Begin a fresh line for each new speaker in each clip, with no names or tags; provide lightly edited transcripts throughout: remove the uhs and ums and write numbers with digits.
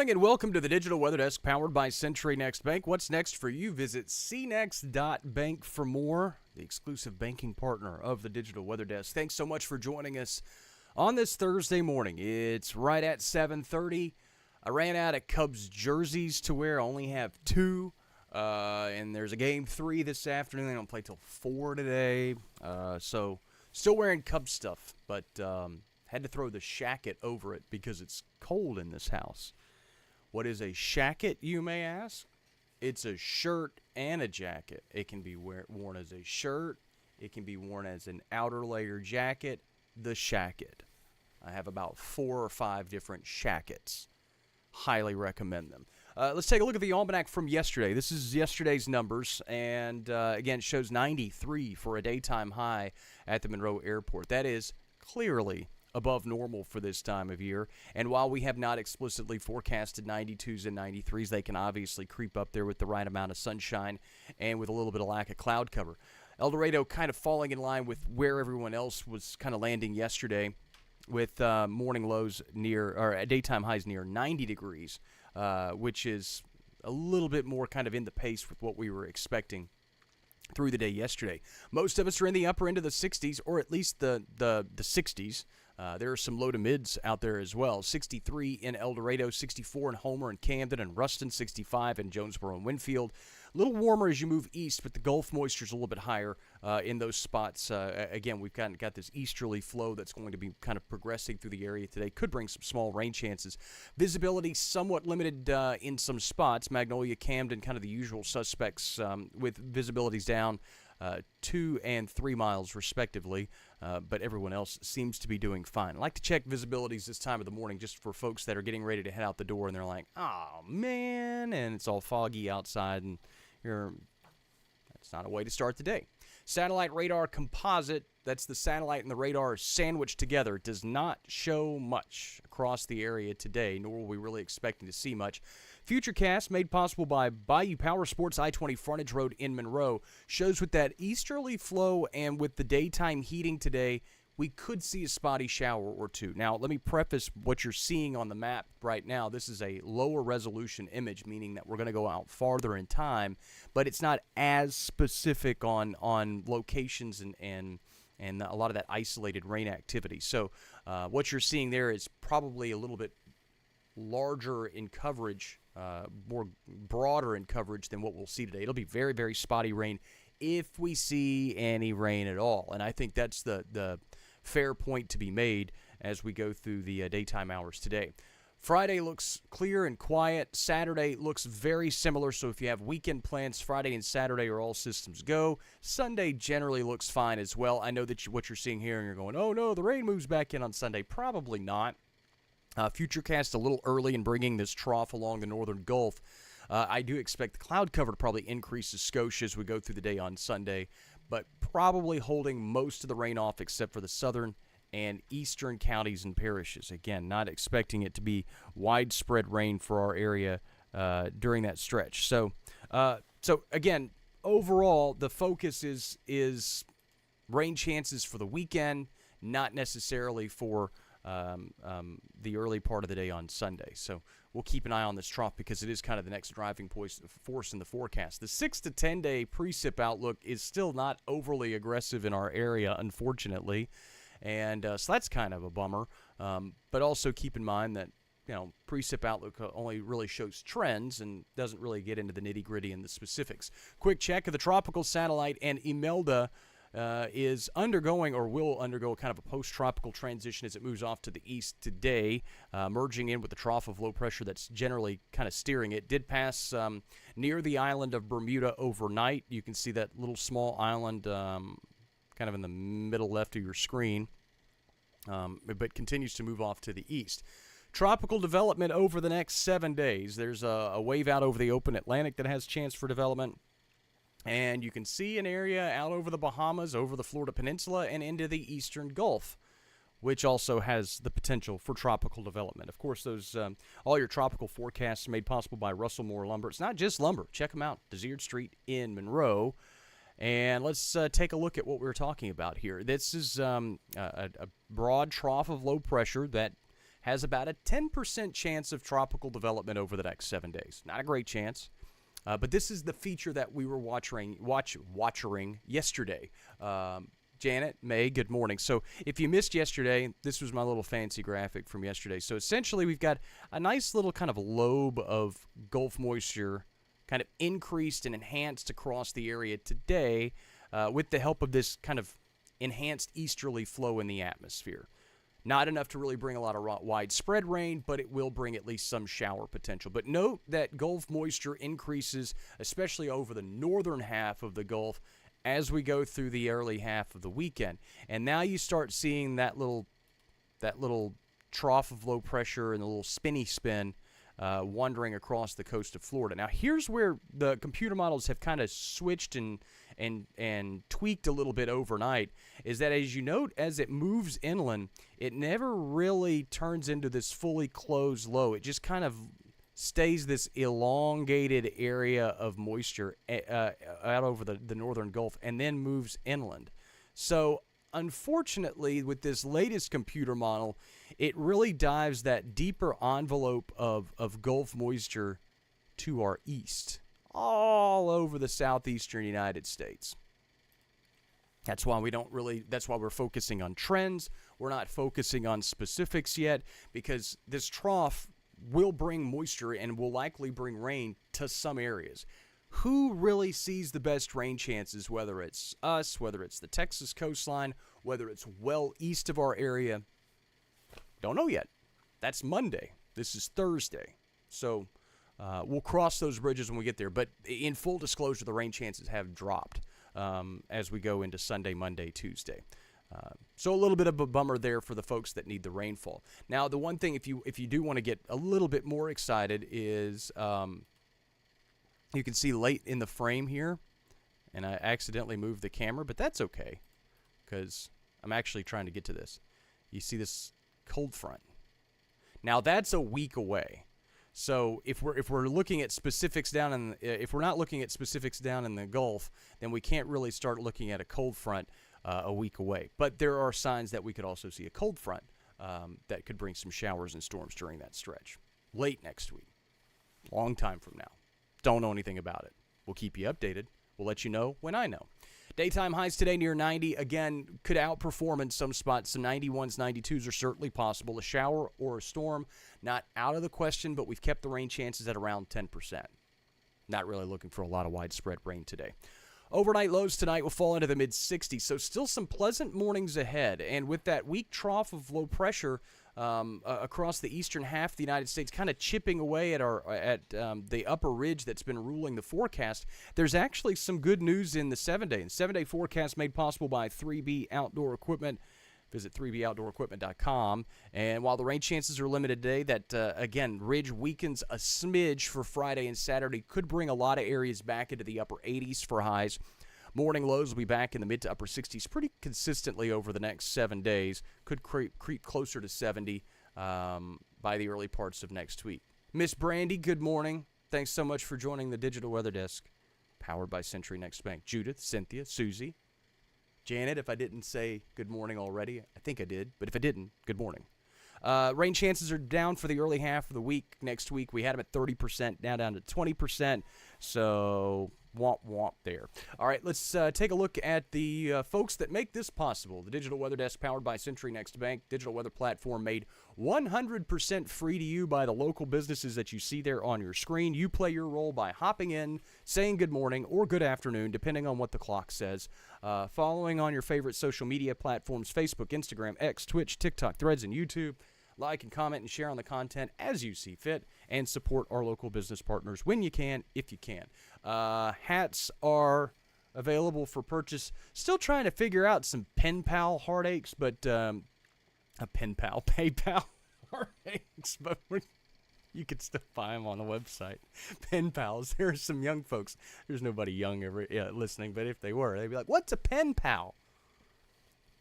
morning and welcome to the Digital Weather Desk powered by Century Next Bank. What's next for you? Visit cnext.bank for more, the exclusive banking partner of the Digital Weather Desk. Thanks so much for joining us on this Thursday morning. It's right at 7:30. I ran out of Cubs jerseys to wear. I only have two. And there's a game 3 this afternoon. They don't play till 4 today. So still wearing Cubs stuff, but had to throw the shacket over it because it's cold in this house. What is a shacket, you may ask? It's a shirt and a jacket. It can be worn as a shirt. It can be worn as an outer layer jacket. The shacket. I have about 4 or 5 different shackets. Highly recommend them. Let's take a look at the almanac from yesterday. This is yesterday's numbers, and again, it shows 93 for a daytime high at the Monroe Airport. That is clearly above normal for this time of year. And while we have not explicitly forecasted 92s and 93s, they can obviously creep up there with the right amount of sunshine and with a little bit of lack of cloud cover. El Dorado kind of falling in line with where everyone else was kind of landing yesterday, with morning lows near, or daytime highs near 90 degrees, which is a little bit more kind of in the pace with what we were expecting through the day yesterday. Most of us are in the upper end of the 60s, or at least the 60s. There are some low to mids out there as well. 63 in El Dorado, 64 in Homer and Camden and Ruston, 65 in Jonesboro and Winfield. A little warmer as you move east, but the Gulf moisture is a little bit higher in those spots. Again, we've got this easterly flow that's going to be kind of progressing through the area today. Could bring some small rain chances. Visibility somewhat limited in some spots. Magnolia, Camden, kind of the usual suspects with visibilities down 2 and 3 miles respectively, but everyone else seems to be doing fine. I like to check visibilities this time of the morning just for folks that are getting ready to head out the door and they're like, oh man, and it's all foggy outside and that's not a way to start the day. Satellite radar composite, that's the satellite and the radar sandwiched together, does not show much across the area today, nor were we really expecting to see much. Futurecast, made possible by Bayou Power Sports I-20 Frontage Road in Monroe, shows with that easterly flow and with the daytime heating today, we could see a spotty shower or two. Now, let me preface what you're seeing on the map right now. This is a lower resolution image, meaning that we're going to go out farther in time, but it's not as specific on locations and a lot of that isolated rain activity. So what you're seeing there is probably a little bit larger in coverage, more broader in coverage than what we'll see today. It'll be very, very spotty rain if we see any rain at all. And I think that's the fair point to be made as we go through the daytime hours today. Friday looks clear and quiet. Saturday looks very similar, so if you have weekend plans, Friday and Saturday are all systems go. Sunday generally looks fine as well. I know that what you're seeing here, and you're going, oh no, the rain moves back in on Sunday. Probably not. Futurecast a little early in bringing this trough along the northern Gulf. I do expect the cloud cover to probably increase a skosh as we go through the day on Sunday, but probably holding most of the rain off except for the southern and eastern counties and parishes. Again, not expecting it to be widespread rain for our area during that stretch. So again, overall, the focus is rain chances for the weekend, not necessarily for the early part of the day on Sunday. So we'll keep an eye on this trough because it is kind of the next driving force in the forecast. The 6 to 10 day precip outlook is still not overly aggressive in our area, unfortunately. And so that's kind of a bummer. But also keep in mind that, precip outlook only really shows trends and doesn't really get into the nitty-gritty and the specifics. Quick check of the tropical satellite, and Imelda is undergoing or will undergo kind of a post-tropical transition as it moves off to the east today, merging in with the trough of low pressure that's generally kind of steering it. Did pass near the island of Bermuda overnight. You can see that little small island kind of in the middle left of your screen, but continues to move off to the east. Tropical development over the next 7 days. There's a wave out over the open Atlantic that has chance for development. And you can see an area out over the Bahamas, over the Florida Peninsula, and into the eastern Gulf, which also has the potential for tropical development. Of course, those all your tropical forecasts are made possible by Russell Moore Lumber. It's not just lumber. Check them out, Desert Street in Monroe. And let's take a look at what we're talking about here. This is a broad trough of low pressure that has about a 10% chance of tropical development over the next 7 days. Not a great chance. But this is the feature that we were watching yesterday. Janet, May, good morning. So if you missed yesterday, this was my little fancy graphic from yesterday. So essentially we've got a nice little kind of lobe of Gulf moisture kind of increased and enhanced across the area today with the help of this kind of enhanced easterly flow in the atmosphere. Not enough to really bring a lot of widespread rain, but it will bring at least some shower potential. But note that Gulf moisture increases, especially over the northern half of the Gulf, as we go through the early half of the weekend. And now you start seeing that little trough of low pressure and the little spinny spin wandering across the coast of Florida. Now, here's where the computer models have kind of switched and tweaked a little bit overnight, is that as you note, as it moves inland, it never really turns into this fully closed low. It just kind of stays this elongated area of moisture out over the northern Gulf and then moves inland. So unfortunately, with this latest computer model, it really dives that deeper envelope of Gulf moisture to our east, all over the southeastern United States. That's why we're focusing on trends. We're not focusing on specifics yet, because this trough will bring moisture and will likely bring rain to some areas. Who really sees the best rain chances, whether it's us, whether it's the Texas coastline, whether it's well east of our area? Don't know yet. That's Monday. This is Thursday. So we'll cross those bridges when we get there. But in full disclosure, the rain chances have dropped as we go into Sunday, Monday, Tuesday. So a little bit of a bummer there for the folks that need the rainfall. Now, the one thing, if you do want to get a little bit more excited, is you can see late in the frame here, and I accidentally moved the camera, but that's okay, because I'm actually trying to get to this. You see this cold front. Now, that's a week away. So if we're looking at specifics down in if we're not looking at specifics down in the Gulf, then we can't really start looking at a cold front a week away. But there are signs that we could also see a cold front that could bring some showers and storms during that stretch. Late next week. Long time from now. Don't know anything about it. We'll keep you updated. We'll let you know when I know. Daytime highs today near 90. Again, could outperform in some spots. Some 91s, 92s are certainly possible. A shower or a storm, not out of the question, but we've kept the rain chances at around 10%. Not really looking for a lot of widespread rain today. Overnight lows tonight will fall into the mid-60s, so still some pleasant mornings ahead. And with that weak trough of low pressure across the eastern half of the United States, kind of chipping away at the upper ridge that's been ruling the forecast, there's actually some good news in the 7-day. And 7-day forecast made possible by 3B Outdoor Equipment. Visit 3boutdoorequipment.com. And while the rain chances are limited today, that, again, ridge weakens a smidge for Friday and Saturday. Could bring a lot of areas back into the upper 80s for highs. Morning lows will be back in the mid to upper 60s pretty consistently over the next 7 days. Could creep closer to 70 by the early parts of next week. Miss Brandy, good morning. Thanks so much for joining the Digital Weather Desk, powered by Century Next Bank. Judith, Cynthia, Susie, Janet, if I didn't say good morning already, I think I did, but if I didn't, good morning. Rain chances are down for the early half of the week. Next week, we had them at 30%, now down to 20%, so womp there. All right, let's take a look at the folks that make this possible. The Digital Weather Desk, powered by Century Next Bank, digital weather platform made 100% free to you by the local businesses that you see there on your screen. You play your role by hopping in, saying good morning or good afternoon, depending on what the clock says. Following on your favorite social media platforms, Facebook, Instagram, X, Twitch, TikTok, Threads, and YouTube. Like and comment and share on the content as you see fit, and support our local business partners when you can, if you can. Hats are available for purchase. Still trying to figure out some pen pal heartaches, but a pen pal, PayPal heartaches, but you can still buy them on the website. Pen pals. There are some young folks. There's nobody young ever listening, but if they were, they'd be like, "What's a pen pal?"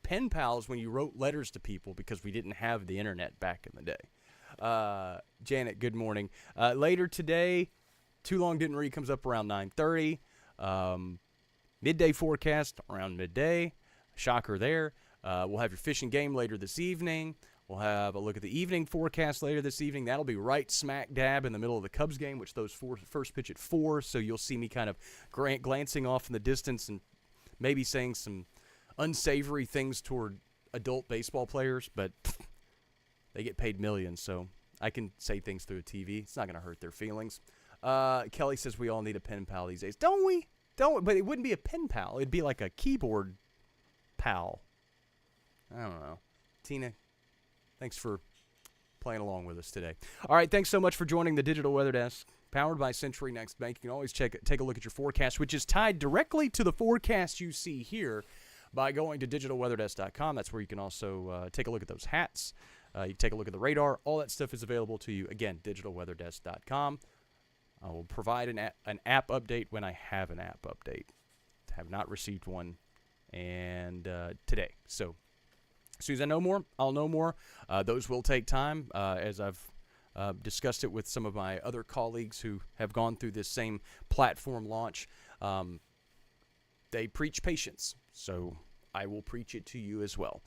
Pen pals when you wrote letters to people because we didn't have the internet back in the day. Janet, good morning. Later today, Too Long Didn't Read comes up around 9:30. Midday forecast around midday. Shocker there. We'll have your fish and game later this evening. We'll have a look at the evening forecast later this evening. That'll be right smack dab in the middle of the Cubs game, which those first pitch at 4. So you'll see me kind of glancing off in the distance and maybe saying some unsavory things toward adult baseball players, but they get paid millions, so I can say things through a TV. It's not going to hurt their feelings. Kelly says we all need a pen pal these days. Don't we? But it wouldn't be a pen pal. It'd be like a keyboard pal. I don't know. Tina, thanks for playing along with us today. All right, thanks so much for joining the Digital Weather Desk, powered by Century Next Bank. You can always take a look at your forecast, which is tied directly to the forecast you see here by going to digitalweatherdesk.com. That's where you can also take a look at those hats. You can take a look at the radar. All that stuff is available to you. Again, digitalweatherdesk.com. I will provide an app update when I have an app update. Have not received one and today. So as soon as I know more, I'll know more. Those will take time, as I've discussed it with some of my other colleagues who have gone through this same platform launch. They preach patience, so I will preach it to you as well.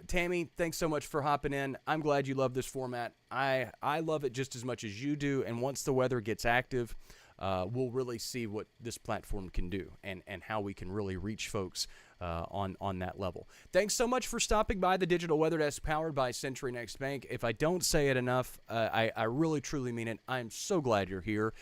Tammy, thanks so much for hopping in. I'm glad you love this format. I love it just as much as you do, and once the weather gets active, we'll really see what this platform can do and how we can really reach folks on that level. Thanks so much for stopping by the Digital Weather Desk, powered by Century Next Bank. If I don't say it enough, I really truly mean it. I'm so glad you're here.